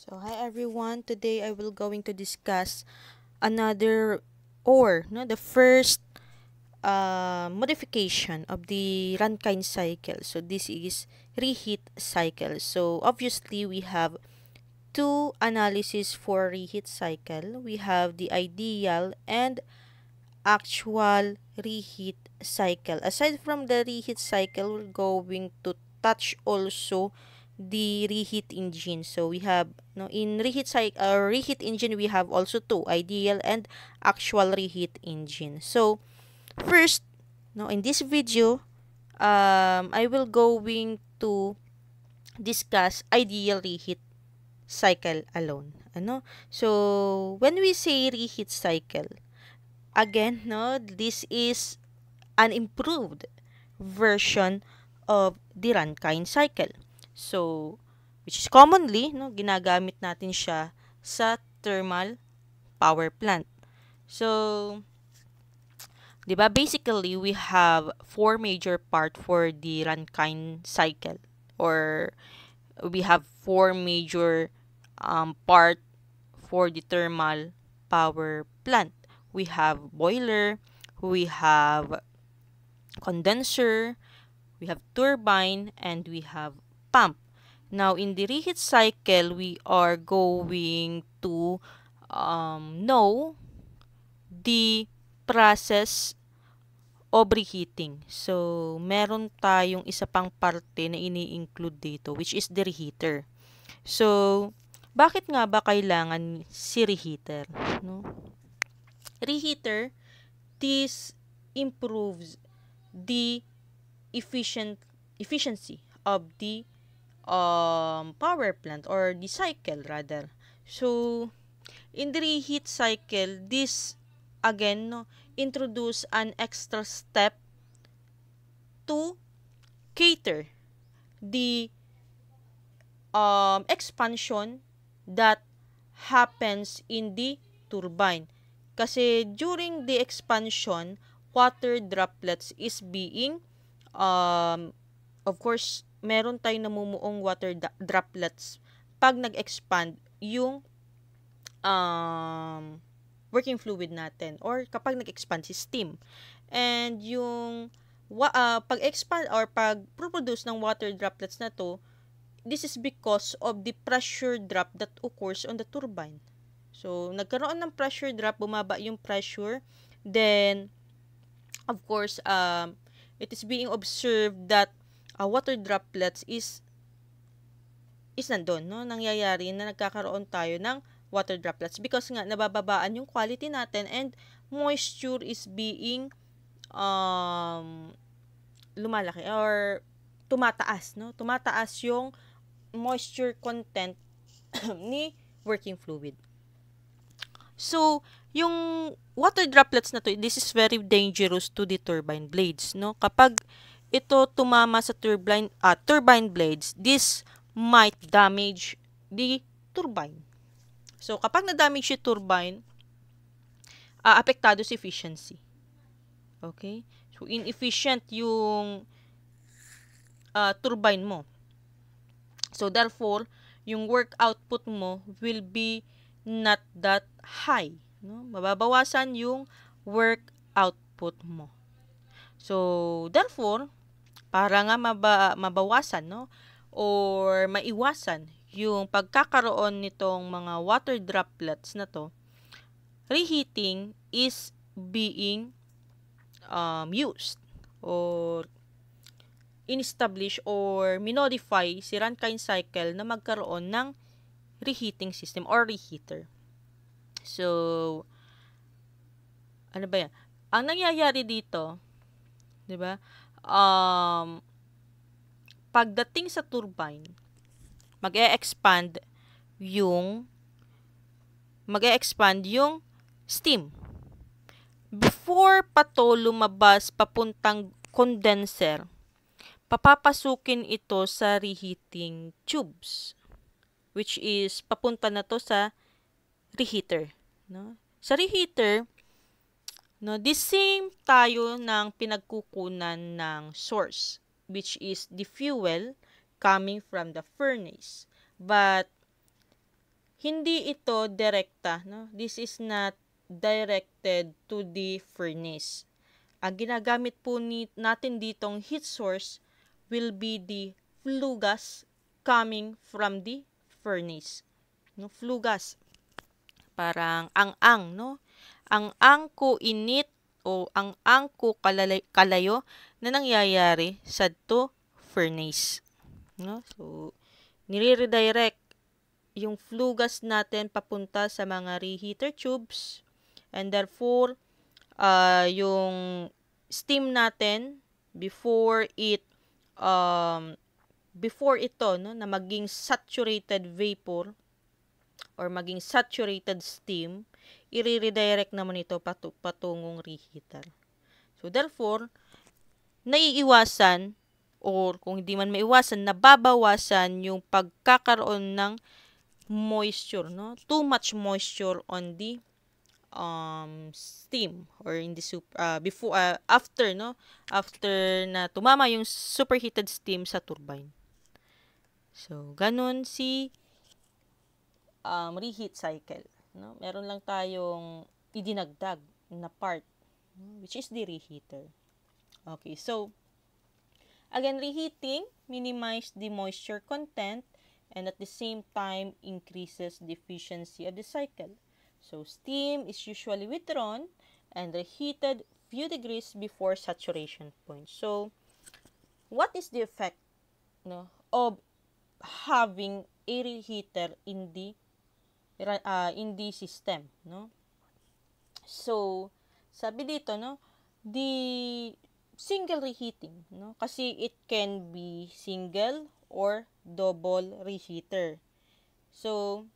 So hi everyone, today I will going to discuss another or no the first modification of the Rankine cycle. So this is reheat cycle. So obviously we have two analysis for reheat cycle. We have the ideal and actual reheat cycle. Aside from the reheat cycle, we're going to touch also the reheat engine. So we have in reheat engine we have also two ideal and actual reheat engine. So first, in this video, I will going to discuss ideal reheat cycle alone. So when we say reheat cycle, again, this is an improved version of the Rankine cycle. So, which is commonly, ginagamit natin siya sa thermal power plant. So, di ba, basically, we have four major part for the Rankine cycle, or we have four major part for the thermal power plant. We have boiler, we have condenser, we have turbine, and we have pump. Now, in the reheat cycle, we are going to know the process of reheating. So, meron tayong isa pang parte na ini-include dito, which is the reheater. So, bakit nga ba kailangan si reheater? No? Reheater, this improves the efficiency of the power plant or the cycle rather. So in the reheat cycle, this again introduce an extra step to cater the expansion that happens in the turbine. Kasi during the expansion, water droplets is being of course, meron tayong namumuong water droplets pag nag-expand yung working fluid natin or kapag nag-expand si steam. And yung pag-expand or pag-produce ng water droplets na to, this is because of the pressure drop that occurs on the turbine. So, nagkaroon ng pressure drop, bumaba yung pressure, then, of course, it is being observed that water droplets is nandun, nangyayari na nagkakaroon tayo ng water droplets because nga nabababaan yung quality natin and moisture is being lumalaki or tumataas, tumataas yung moisture content ni working fluid. So, yung water droplets na to, this is very dangerous to the turbine blades, Kapag ito tumama sa turbine blades, this might damage the turbine. So, kapag na-damage yung turbine, apektado sa efficiency. Okay? So, inefficient yung turbine mo. So, therefore, yung work output mo will be not that high. Mababawasan yung work output mo. So, therefore, para nga mabawasan, or maiwasan yung pagkakaroon nitong mga water droplets na to, reheating is being used or in-establish or minodify si Rankine cycle na magkaroon ng reheating system or reheater. So, ano ba yan? Ang nangyayari dito, di ba? Pagdating sa turbine, mag-e-expand yung steam. Before pa to lumabas papuntang condenser, papapasukin ito sa reheating tubes, which is papunta na to sa reheater. Sa reheater, the same tayo ng pinagkukunan ng source, which is the fuel coming from the furnace. But hindi ito direkta, no? This is not directed to the furnace. Ang ginagamit po natin ditong heat source will be the flue gas coming from the furnace. No, flue gas. Parang ang-ang, no? Ang ko init o ang ko kalayo na nangyayari sa to furnace. No? So, nire-redirect yung flue gas natin papunta sa mga reheater tubes, and therefore, yung steam natin before ito, no, na maging saturated vapor or maging saturated steam, i-redirect naman ito patungong reheater. So, therefore, naiiwasan or kung hindi man maiwasan, nababawasan yung pagkakaroon ng moisture, no? Too much moisture on the steam or in the after, no? After na tumama yung superheated steam sa turbine. So, ganun si reheat cycle, no? Meron lang tayong idinagdag na part, which is the reheater. Okay, so again, reheating minimize the moisture content and at the same time increases the efficiency of the cycle. So steam is usually withdrawn and reheated few degrees before saturation point. So what is the effect, no, of having a reheater in the system, no? So sabi dito, no, the single reheating, no, kasi it can be single or double reheater. So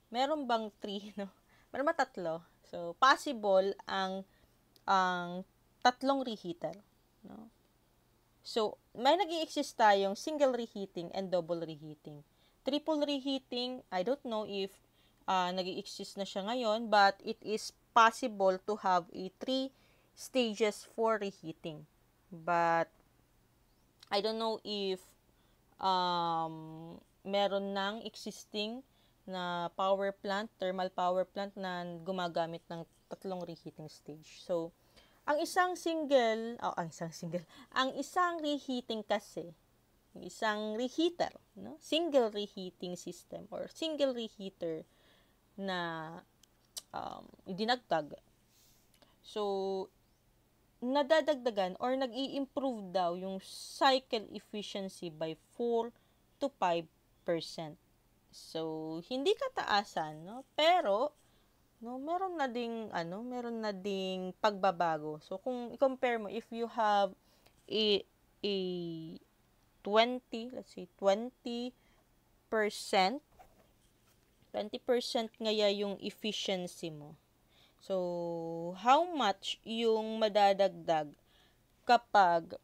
meron bang 3, no? Meron ba 3? So possible ang tatlong reheater, no? So may nag-i-exist tayong single reheating and double reheating. Triple reheating, I don't know if nag-i-exist na siya ngayon, but it is possible to have a 3 stages for reheating. But I don't know if meron nang existing na power plant, thermal power plant na gumagamit ng tatlong reheating stage. So, ang isang reheating kasi, isang reheater, no? Single reheating system or single reheater na idinagdag. So, nadadagdagan or nag-i-improve daw yung cycle efficiency by 4 to 5%. So, hindi kataasan, no? Pero, no, meron na ding pagbabago. So, kung i-compare mo, if you have a 20, let's say 20% ngaya yung efficiency mo. So, how much yung madadagdag kapag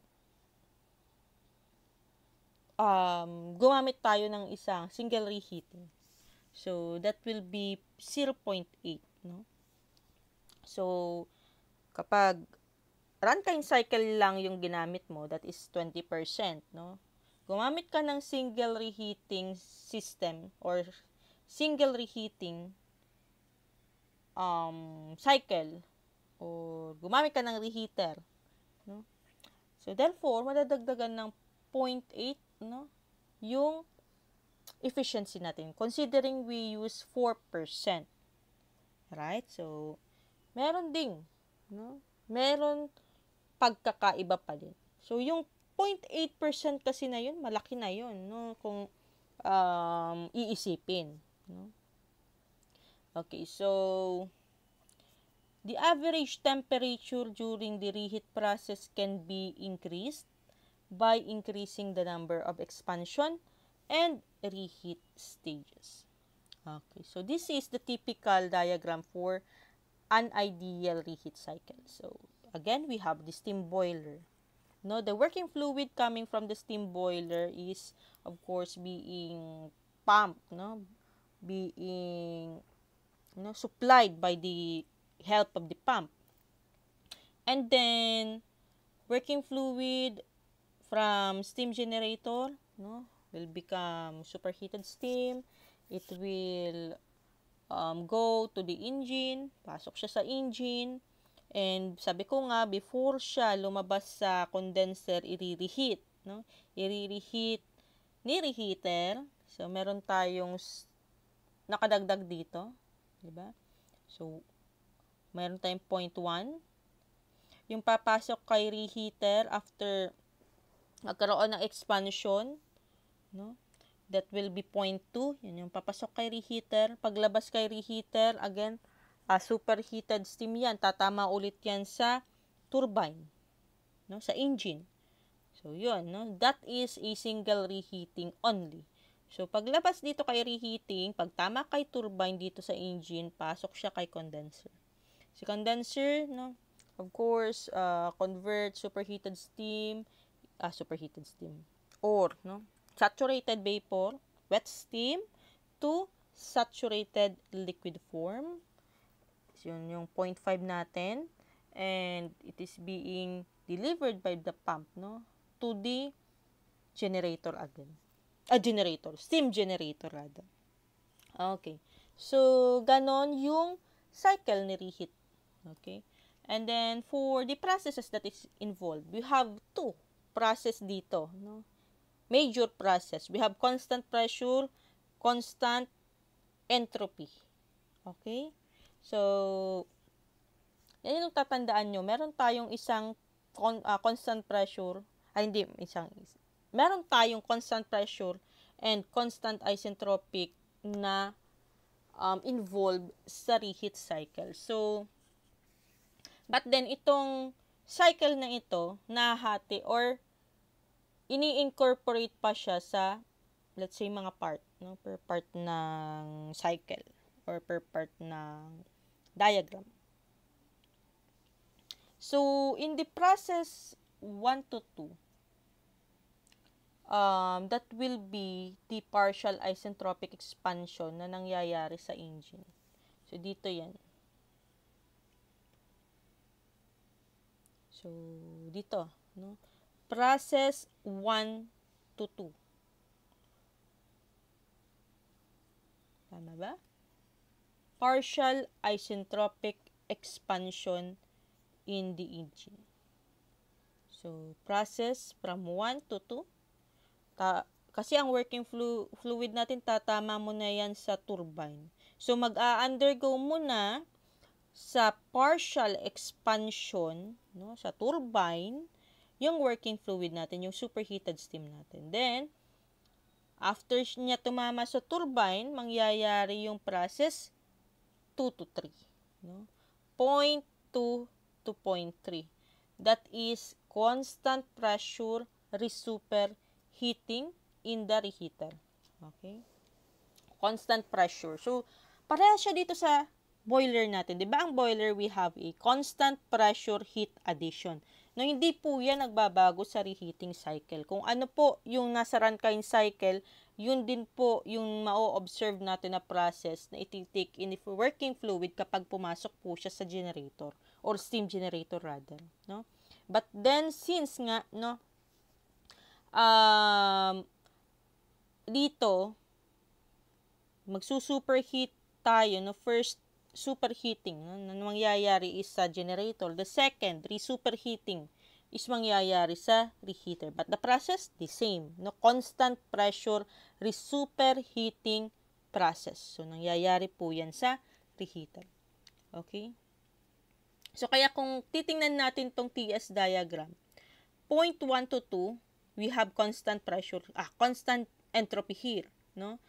gumamit tayo ng isang single reheating? So, that will be 0.8, no? So, kapag runtime cycle lang yung ginamit mo, that is 20%, no? Gumamit ka ng single reheating system or single reheating cycle or gumamit ka ng reheater, no? So therefore madadagdagan ng 0.8, no, yung efficiency natin considering we use 4%, right? So meron pagkakaiba pa din. So yung 0.8% kasi na yun, malaki na yun, no, kung iisipin, no? Okay, so the average temperature during the reheat process can be increased by increasing the number of expansion and reheat stages. Okay, so this is the typical diagram for an ideal reheat cycle. So again, we have the steam boiler. No, the working fluid coming from the steam boiler is of course being pumped, no, being supplied by the help of the pump. And then working fluid from steam generator, no, will become superheated steam. It will go to the engine, pasok siya sa engine, and sabi ko nga, before siya lumabas sa condenser, i-reheat, no? I-reheat ni reheater. So, meron tayong nakadagdag dito, di ba? So, meron tayong 0.1. Yung papasok kay reheater after magkaroon ng expansion, no? That will be 0.2. Yun yung papasok kay reheater. Paglabas kay reheater, again, superheated steam yan. Tatama ulit yan sa turbine, no? Sa engine. So, yun, no? That is a single reheating only. So, paglabas dito kay reheating, pagtama kay turbine dito sa engine, pasok siya kay condenser. Si condenser, no? Of course, convert superheated steam, or, no? Saturated vapor, wet steam, to saturated liquid form. So, yun yung 0.5 natin. And it is being delivered by the pump, no? To the generator again. Steam generator rather. Okay. So, ganon yung cycle ni reheat. Okay. And then, for the processes that is involved, we have two process dito, no? Major process. We have constant pressure, constant entropy. Okay? So, yan yung tatandaan nyo. Meron tayong isang constant pressure, meron tayong constant pressure and constant isentropic na involved sa reheat cycle. So, but then itong cycle na ito, nahati or ini-incorporate pa siya sa, let's say, mga part, no? Per part ng cycle or per part ng diagram. So, in the process 1 to 2, that will be the partial isentropic expansion na nangyayari sa engine. So, dito yan. So, dito, no? Process 1 to 2. Tama ba? Partial isentropic expansion in the engine. So, process from 1 to 2. Kasi ang working fluid natin, tatama mo na yan sa turbine. So, mag-a-undergo muna sa partial expansion, no, sa turbine, yung working fluid natin, yung superheated steam natin. Then, after niya tumama sa turbine, mangyayari yung process 2 to 3. No? 0.2 to 0.3. That is constant pressure resuperheating in the reheater. Okay? Constant pressure. So, pareha siya dito sa boiler natin. Diba ang boiler, we have a constant pressure heat addition. No, hindi po yan nagbabago sa reheating cycle. Kung ano po yung nasa Rankine cycle, yun din po yung ma-observe natin na process na iti-take in the working fluid kapag pumasok po siya sa generator or steam generator rather, no? But then since nga, no, dito magsusuperheat tayo, no, first superheating, no, na mangyayari is sa generator. The second, resuperheating, is mangyayari sa reheater. But the process, the same. No? Constant pressure resuperheating process. So, nangyayari po yan sa reheater. Okay? So, kaya kung titingnan natin tong TS diagram, 0.1 to 2, we have constant pressure, constant entropy here. No?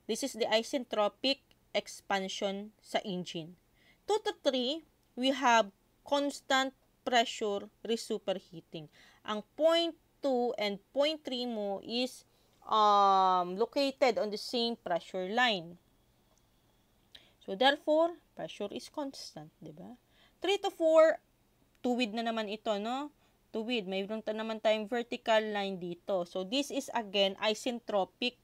This is the isentropic expansion sa engine. 2 to 3, we have constant pressure resuperheating. Ang 0.2 and 0.3 mo is located on the same pressure line. So, therefore, pressure is constant, di ba? 3 to 4, tuwid na naman ito, no? Tuwid. Mayroon naman tayong vertical line dito. So, this is again isentropic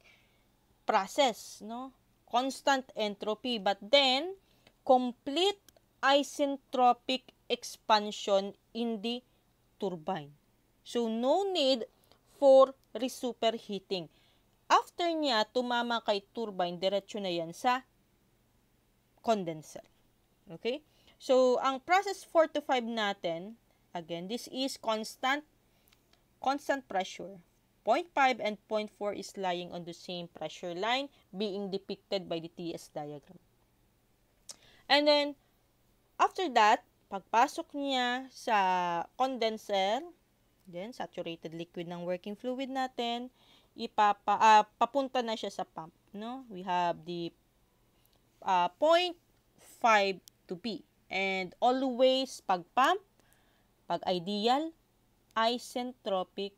process, no? Constant entropy, but then complete isentropic expansion in the turbine. So, no need for resuperheating. After niya tumama kay turbine, diretso na yan sa condenser. Okay? So, ang process 4 to 5 natin, again, this is constant pressure. 0.5 and 0.4 is lying on the same pressure line being depicted by the TS diagram. And then, after that, pagpasok niya sa condenser, then saturated liquid ng working fluid natin, papunta na siya sa pump. No? We have the 0.5 to B. And always, pag pump, pag ideal, isentropic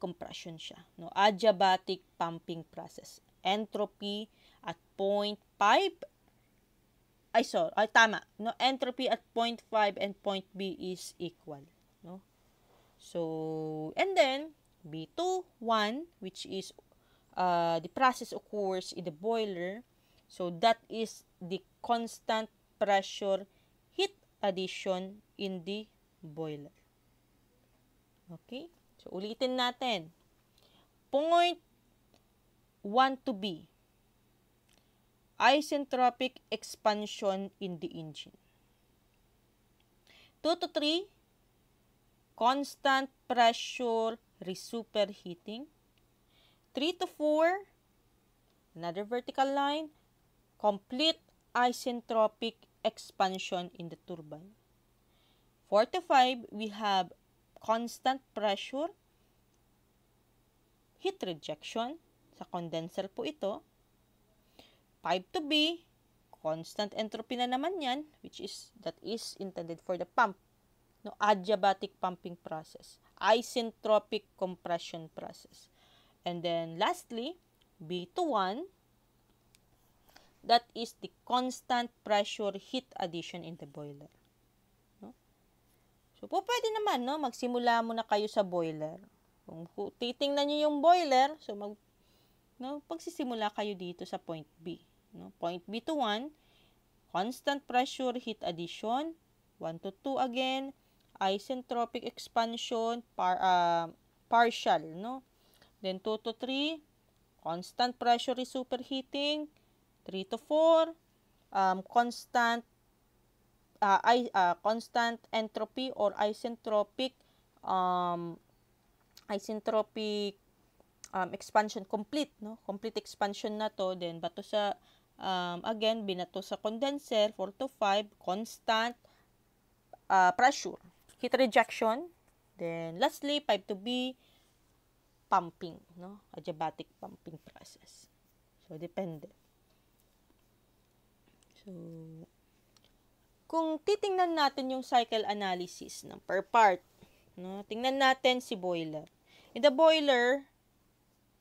compression siya. No? Adiabatic pumping process. Entropy at 0.5 tama. No, entropy at 0.5 and point B is equal, no? So, and then B2, 1, which is the process occurs in the boiler. So, that is the constant pressure heat addition in the boiler. Okay? So, ulitin natin. 0.1 to B. Isentropic expansion in the engine. 2 to 3, constant pressure resuperheating. 3 to 4, another vertical line, complete isentropic expansion in the turbine. 4 to 5, we have constant pressure heat rejection. Sa condenser po ito. 5 to B, constant entropy na naman yan, that is intended for the pump. No, adiabatic pumping process. Isentropic compression process. And then, lastly, B to 1, that is the constant pressure heat addition in the boiler. No? So, pwede naman, no? Magsimula muna kayo sa boiler. Kung titingnan nyo yung boiler, so pagsisimula kayo dito sa point B. No? Point B to 1, constant pressure heat addition. 1 to 2 again, isentropic expansion, partial. No? Then 2 to 3, constant pressure resuperheating. 3 to 4, constant entropy or isentropic expansion complete, no? Complete expansion na to. Then bato sa again binato sa condenser. 4 to 5, constant pressure heat rejection. Then lastly, 5 to B, pumping, no? Adiabatic pumping process. So depende. So kung titingnan natin yung cycle analysis ng per part, no? Tingnan natin si boiler. In the boiler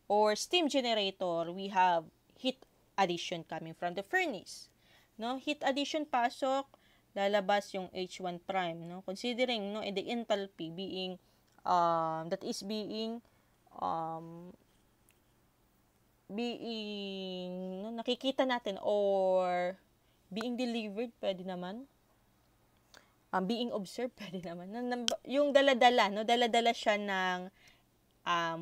or steam generator, we have heat addition coming from the furnace. No? Heat addition pasok, lalabas yung H1 prime. No? Considering no, the enthalpy being, nakikita natin or being delivered, pwede naman. Being observed, pwede naman. Yung dala-dala, no? Dala-dala siya ng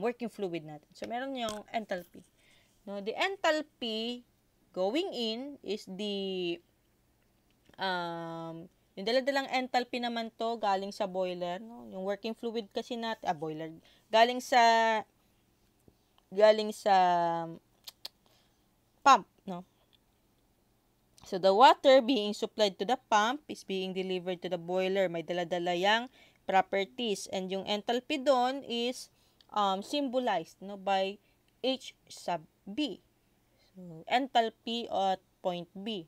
working fluid natin. So, meron yung enthalpy. No, the enthalpy going in is the yung dala-dalang enthalpy naman to galing sa boiler, no? Yung working fluid kasi natin, boiler, galing sa pump, no? So, the water being supplied to the pump is being delivered to the boiler. May dala-dala yang properties. And yung enthalpy doon is symbolized, no, by H sub B. So, enthalpy at point B.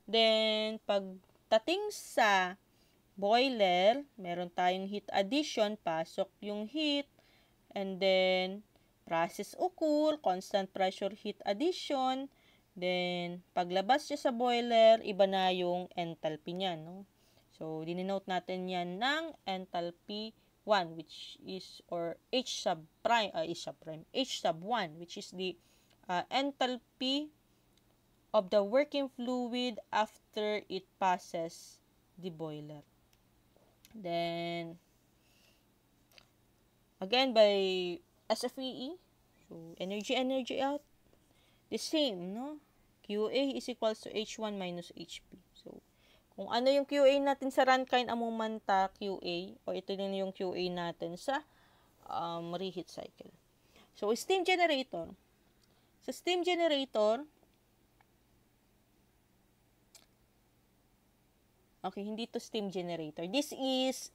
Then, pagdating sa boiler, meron tayong heat addition, pasok yung heat, and then, process occur, constant pressure heat addition, then, paglabas siya sa boiler, iba na yung enthalpy niya, no? So, dininote natin yan ng enthalpy 1, which is, or H sub 1, which is the enthalpy of the working fluid after it passes the boiler. Then, again, by SFEE, so energy out, the same, no? QA is equals to H1 minus HP. So, kung ano yung QA natin sa runtime amumanta QA, o ito din yung QA natin sa reheat cycle. So, steam generator. Sa steam generator, okay, hindi to steam generator. This is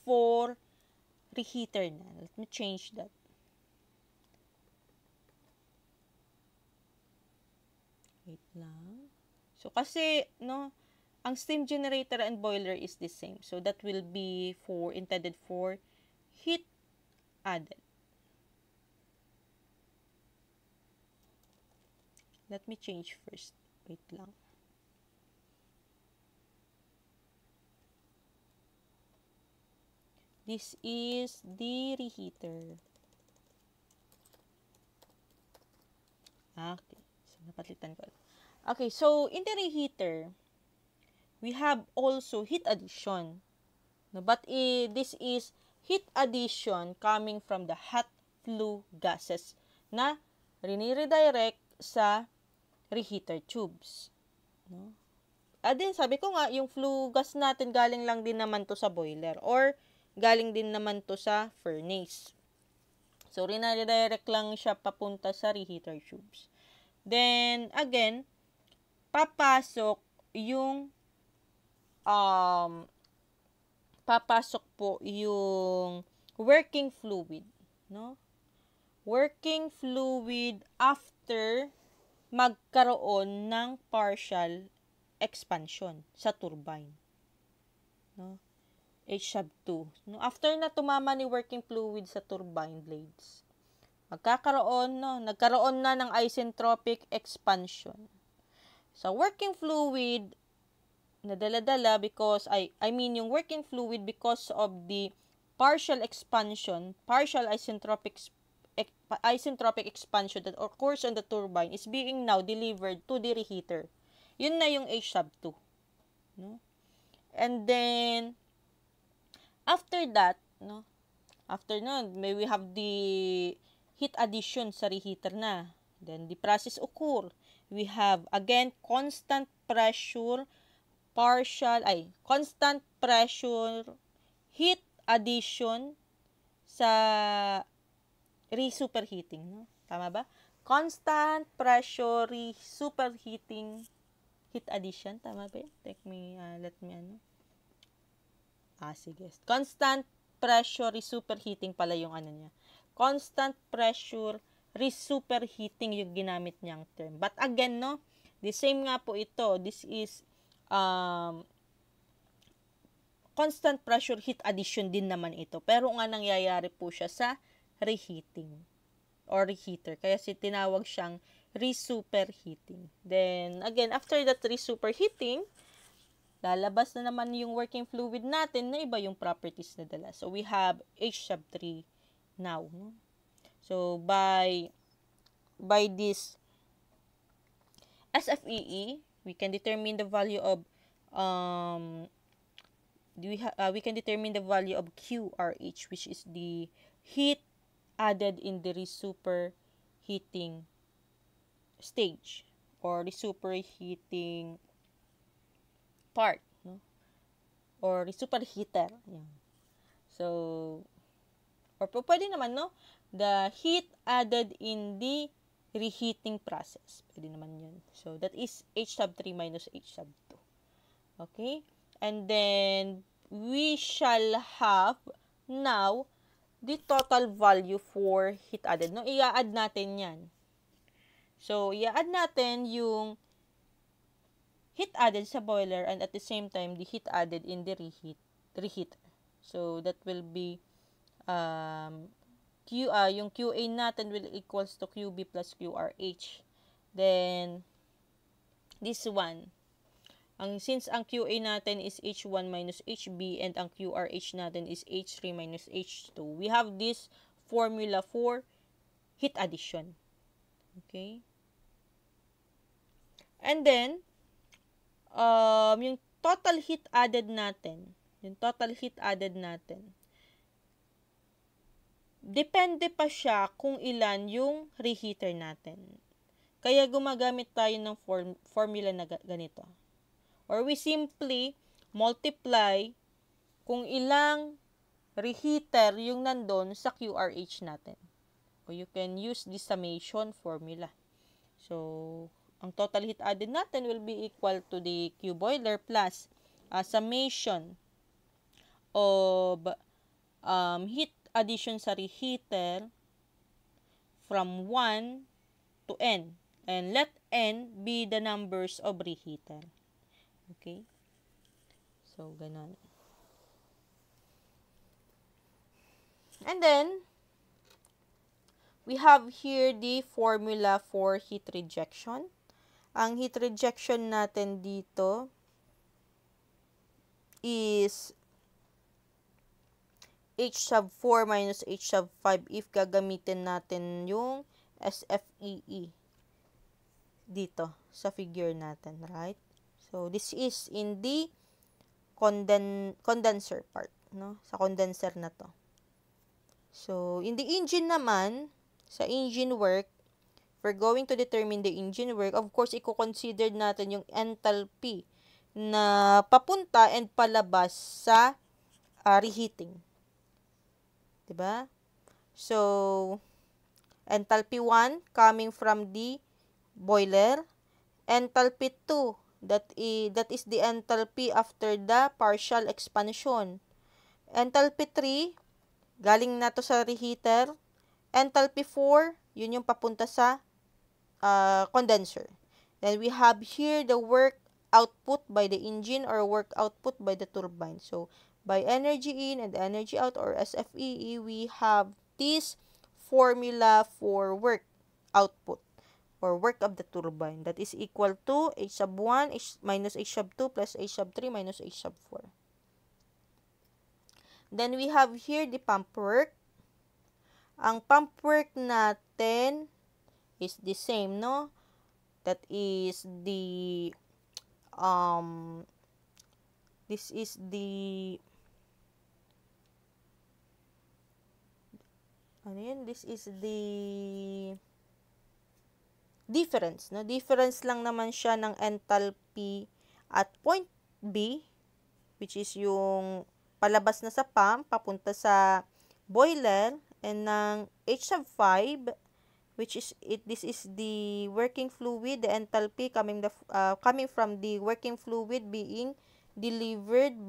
for reheater na. Let me change that. Wait lang. So, kasi, no, ang steam generator and boiler is the same. So, that will be intended for heat added. Let me change first. Wait lang. This is the reheater. Okay. So, napalitan ko. Okay, so in the reheater, we have also heat addition. No, but this is heat addition coming from the hot flue gases na rini-redirect sa reheater tubes. No? Din, sabi ko nga, yung flue gas natin galing lang din naman to sa boiler or galing din naman to sa furnace. So, rini-redirect lang siya papunta sa reheater tubes. Then, again, papasok yung working fluid, no? Working fluid after magkaroon ng partial expansion sa turbine, no? H sub 2. No, after na tumama ni working fluid sa turbine blades, nagkaroon na ng isentropic expansion. Sa working fluid, nadala-dala because, yung working fluid because of the partial expansion, partial isentropic expansion that occurs on the turbine is being now delivered to the reheater. Yun na yung H sub 2. No? And then, after that, no? After nun, may we have the heat addition sa reheater na. Then, the process occur. We have, again, constant pressure heat addition sa re-superheating. No? Tama ba? Constant pressure re-superheating heat addition. Tama ba? Sige. Constant pressure re-superheating pala yung ano niya. Constant pressure re-superheating yung ginamit niyang term. But again, no, the same nga po ito. This is constant pressure heat addition din naman ito. Pero nga nangyayari po siya sa reheating or reheater. Kaya tinawag siyang re-superheating. Then, again, after that re-superheating, lalabas na naman yung working fluid natin na iba yung properties na dala. So, we have H sub 3 now. No? So, by this SFEE, we can determine the value of we can determine the value of QRH, which is the heat added in the re-superheating stage or re-superheating part, no? Or superheater. Yan. So, or pwede naman, no? The heat added in the reheating process. Pwede naman yun. So, that is H sub 3 minus H sub 2. Okay? And then, we shall have now the total value for heat added. No? I-add natin yan. So, i-add natin yung heat added sa boiler and at the same time, the heat added in the reheater. So, that will be yung QA natin will equals to QB plus QRH. Then, this one, since ang QA natin is H1 minus HB and ang QRH natin is H3 minus H2, we have this formula for heat addition. Okay? And then, yung total heat added natin, depende pa siya kung ilan yung reheater natin. Kaya gumagamit tayo ng formula na ganito. Or we simply multiply kung ilang reheater yung nandun sa QRH natin. O you can use the summation formula. So, ang total heat added natin will be equal to the Q boiler plus summation of heat addition sa reheater from 1 to n. And let n be the numbers of reheater. Okay? So, ganun. And then, we have here the formula for heat rejection. Ang heat rejection natin dito is H sub 4 minus H sub 5 if gagamitin natin yung SFEE dito sa figure natin, right? So, this is in the condenser part, no? Sa condenser na to. So, in the engine naman, sa engine work, we're going to determine the engine work. Of course, i-consider natin yung enthalpy na papunta and palabas sa reheating. Diba? So, enthalpy 1 coming from the boiler. Enthalpy 2, that is the enthalpy after the partial expansion. Enthalpy 3, galing na to sa reheater. Enthalpy 4, yun yung papunta sa condenser. Then we have here the work output by the engine or work output by the turbine. So, by energy in and energy out or SFEE, we have this formula for work output or work of the turbine that is equal to H sub 1 minus H sub 2 plus H sub 3 minus H sub 4. Then we have here the pump work. Ang pump work natin is the same, no? That is the this is the difference, no? Difference lang naman siya ng enthalpy at point B, which is yung palabas na sa pump, papunta sa boiler, and ng H sub 5, which is this is the working fluid, the enthalpy coming from the working fluid being delivered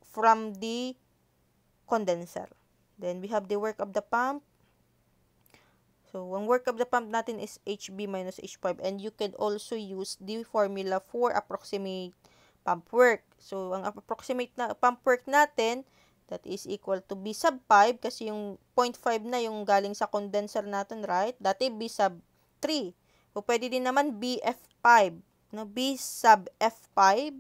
from the condenser. Then we have the work of the pump. So, ang work of the pump natin is HB minus H5, and you can also use the formula for approximate pump work. So, ang approximate na pump work natin, that is equal to B sub 5, kasi yung 0.5 na yung galing sa condenser natin, right? Dati B sub 3. So, pwede din naman BF5. No? B sub F5.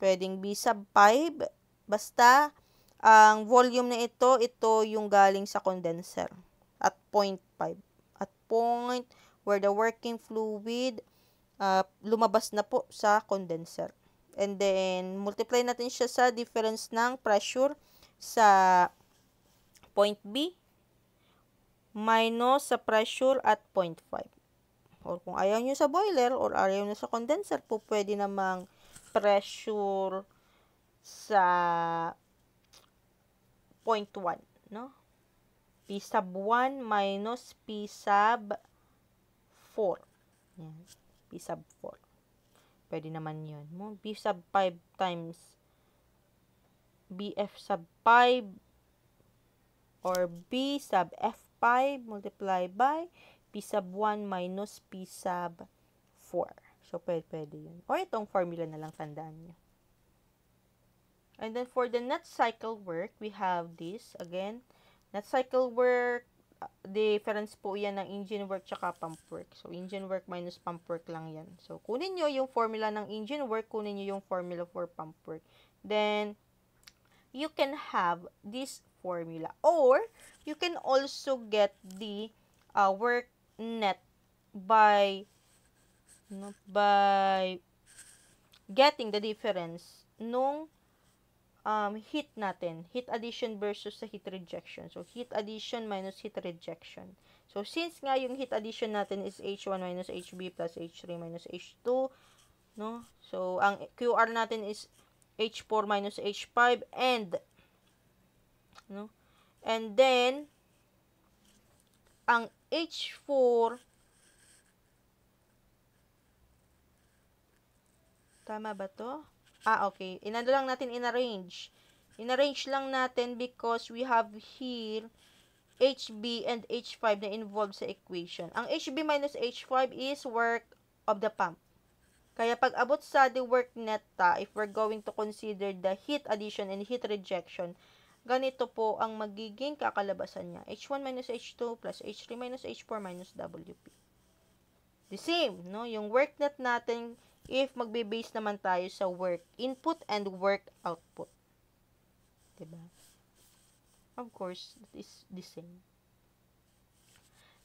Pwedeng B sub 5. Basta, ang volume na ito yung galing sa condenser at 0.5. At point where the working fluid lumabas na po sa condenser. And then, multiply natin siya sa difference ng pressure sa point B minus sa pressure at 0.5. Or kung ayaw nyo sa boiler or ayaw nyo sa condenser, po pwede namang pressure sa 0.1, no? P sub 1 minus P sub 4. Yan. P sub 4. Pwede naman yun. P sub 5 times BF sub 5 or B sub F5 multiply by P sub 1 minus P sub 4. So, pwede yun. O itong formula na lang tandaan nyo. And then, for the net cycle work, we have this. Again, net cycle work, difference po yan ng engine work tsaka pump work. So, engine work minus pump work lang yan. So, kunin nyo yung formula ng engine work, kunin nyo yung formula for pump work. Then, you can have this formula. Or, you can also get the work net by getting the difference nung heat natin. Heat addition versus sa heat rejection. So, heat addition minus heat rejection. So, since nga yung heat addition natin is H1 minus HB plus H3 minus H2, no? So, ang QR natin is H4 minus H5 and, no? And then, ang H4, tama ba to? Okay. Inano lang natin in-arrange. In-arrange lang natin because we have here HB and H5 na involved sa equation. Ang HB minus H5 is work of the pump. Kaya pag abot sa the work net if we're going to consider the heat addition and heat rejection, ganito po ang magiging kakalabasan niya. H1 minus H2 plus H3 minus H4 minus WP. The same, no? Yung work net natin, if magbe-base naman tayo sa work input and work output. Diba? Of course, that is the same.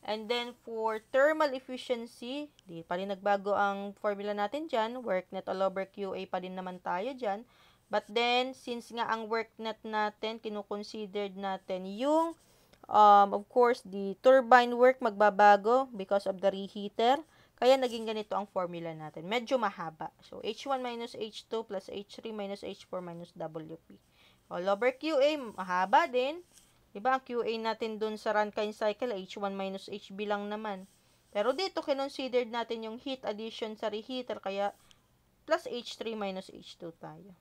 And then, for thermal efficiency, di pa rin nagbago ang formula natin dyan. Work net all over QA pa rin naman tayo dyan. But then, since nga ang work net natin, kinukonsidered natin yung, of course, the turbine work magbabago because of the reheater. Kaya naging ganito ang formula natin. Medyo mahaba. So, H1 minus H2 plus H3 minus H4 minus WP. All over QA, mahaba din. Diba, ang QA natin dun sa Rankine cycle, H1 minus HB lang naman. Pero dito, kinonsidered natin yung heat addition sa reheater, kaya plus H3 minus H2 tayo.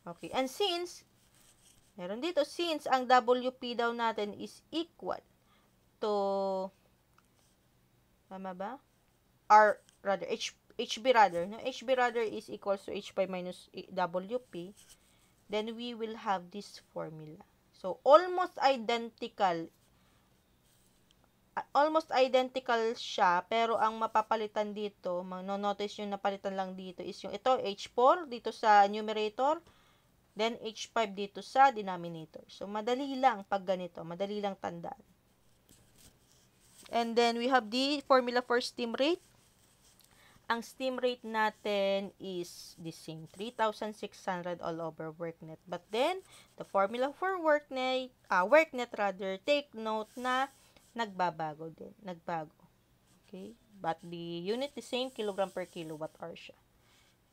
Okay, and since, meron dito, since ang WP daw natin is equal to, tama ba? HB rather, no? HB rather is equals to H5 minus WP, then we will have this formula. So, almost identical siya, pero ang mapapalitan dito, notice yung napalitan lang dito is yung ito, H4 dito sa numerator, then H5 dito sa denominator. So, madali lang pag ganito, madali lang tandaan. And then, we have the formula for steam rate. Ang steam rate natin is the same, 3,600 all over work net. But then, the formula for work net rather, take note na nagbabago din. Nagbago. Okay? But the unit the same, kilogram per kilowatt hour siya.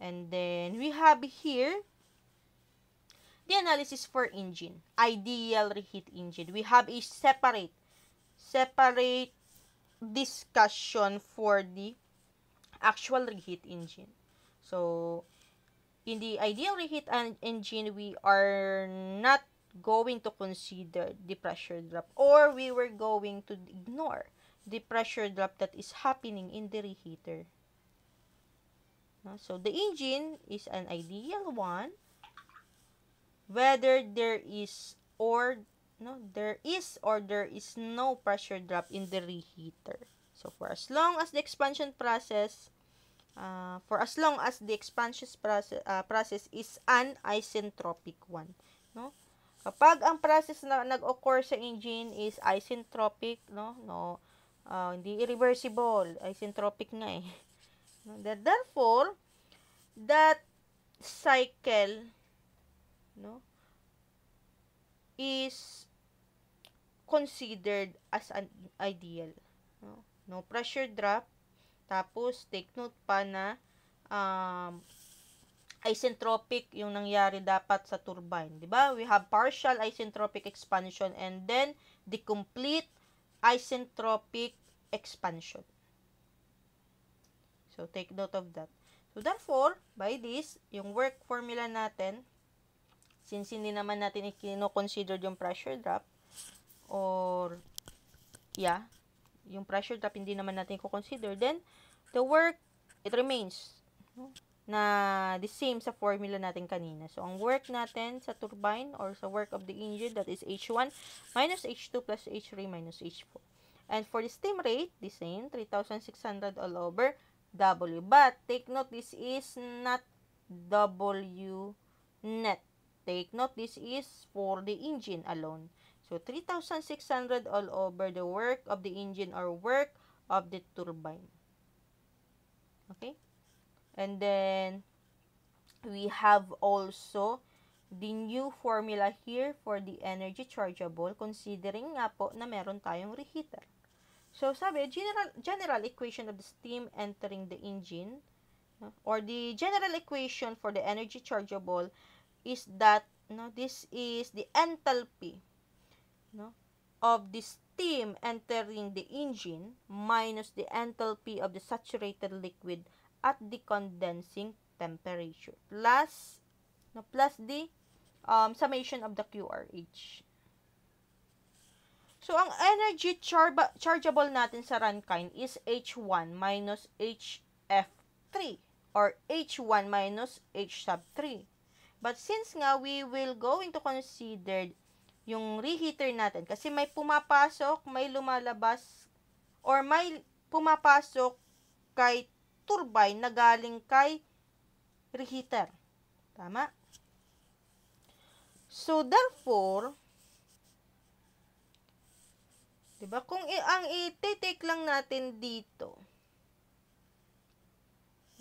And then, we have here the analysis for engine. Ideal reheat engine. We have a separate discussion for the actual reheat engine. So, in the ideal reheat engine, we are not going to consider the pressure drop, or we were going to ignore the pressure drop that is happening in the reheater. So, the engine is an ideal one, whether there is or there is no pressure drop in the reheater. So, for as long as the expansion process is an isentropic one, no? Kapag ang process na nag-occur sa engine is isentropic, hindi irreversible, isentropic nga eh. Therefore, that cycle, is considered as an ideal. No pressure drop. Tapos, take note pa na isentropic yung nangyari dapat sa turbine. Diba? We have partial isentropic expansion and then the complete isentropic expansion. So, take note of that. So, therefore, by this, yung work formula natin, since hindi naman natin i-consider yung pressure drop, or, yung pressure drop hindi naman natin i-consider, then, the work, it remains, na the same sa formula natin kanina. So, ang work natin sa turbine, or sa work of the engine, that is H1 minus H2 plus H3 minus H4. And for the steam rate, the same, 3,600 all over W. But, take note, this is not W net. Take note, this is for the engine alone. So, 3,600 all over the work of the engine or work of the turbine. Okay? And then, we have also the new formula here for the energy chargeable, considering nga po na meron tayong reheater. So, sabi, general equation of the steam entering the engine, no, or the general equation for the energy chargeable is that, no, this is the enthalpy, no, of the steam entering the engine minus the enthalpy of the saturated liquid at the condensing temperature plus, no, plus the summation of the QRH. So, ang energy chargeable natin sa Rankine is H1 minus HF3 or H1 minus H sub 3. But since nga we will going to consider yung reheater natin kasi may pumapasok, may lumalabas, or may pumapasok kay turbine na galing kay reheater. Tama? So, therefore, diba? Kung ang i-take lang natin dito,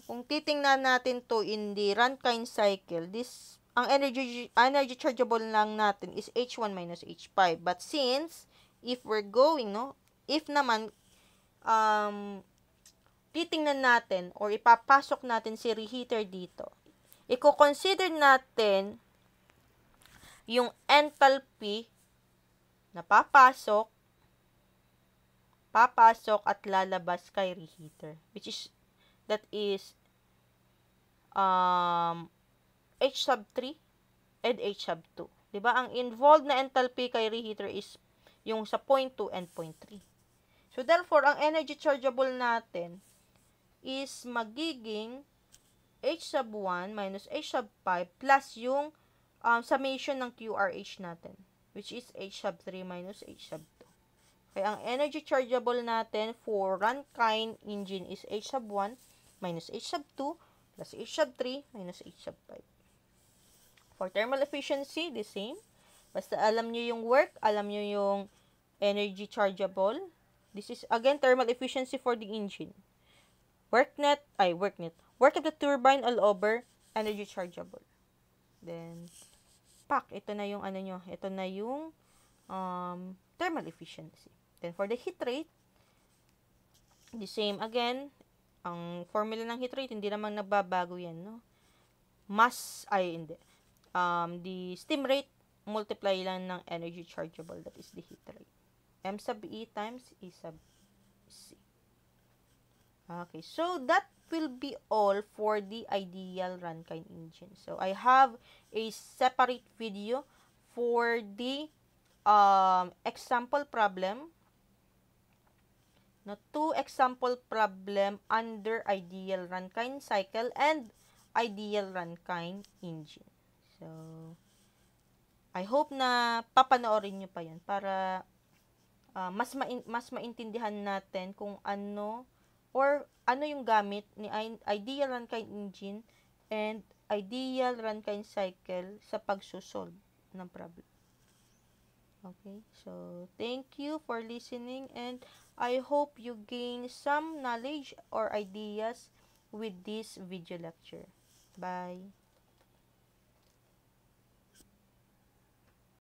kung titingnan natin to in the Rankine cycle, this, ang energy chargeable lang natin is H1 minus H5. But since, if we're going, no, if naman, titingnan natin or ipapasok natin si reheater dito, i-consider natin yung enthalpy na papasok at lalabas kay reheater, which is, that is, H sub 3 and H sub 2. Diba? Ang involved na enthalpy kay reheater is yung sa 0.2 and 0.3. So, therefore, ang energy chargeable natin is magiging H sub 1 minus H sub 5 plus yung summation ng QRH natin, which is H sub 3 minus H sub 2. Kaya ang energy chargeable natin for Rankine engine is H sub 1 minus H sub 2 plus H sub 3 minus H sub 5. For thermal efficiency, the same. Basta alam nyo yung work, alam nyo yung energy chargeable. This is, again, thermal efficiency for the engine. Work of the turbine all over, energy chargeable. Then, ito na yung, ito na yung thermal efficiency. Then, for the heat rate, the same again. Ang formula ng heat rate, hindi naman nagbabago yan, no? The steam rate, multiply lang ng energy chargeable, that is the heat rate. M sub E times E sub C. Okay, so that will be all for the ideal Rankine engine. So, I have a separate video for the example problem. No, 2 example problem under ideal Rankine cycle and ideal Rankine engine. So, I hope na papanoorin nyo pa yan para mas maintindihan natin kung ano or ano yung gamit ni ideal Rankine engine and ideal Rankine cycle sa pagsosolve ng problem. Okay, so thank you for listening and I hope you gain some knowledge or ideas with this video lecture. Bye.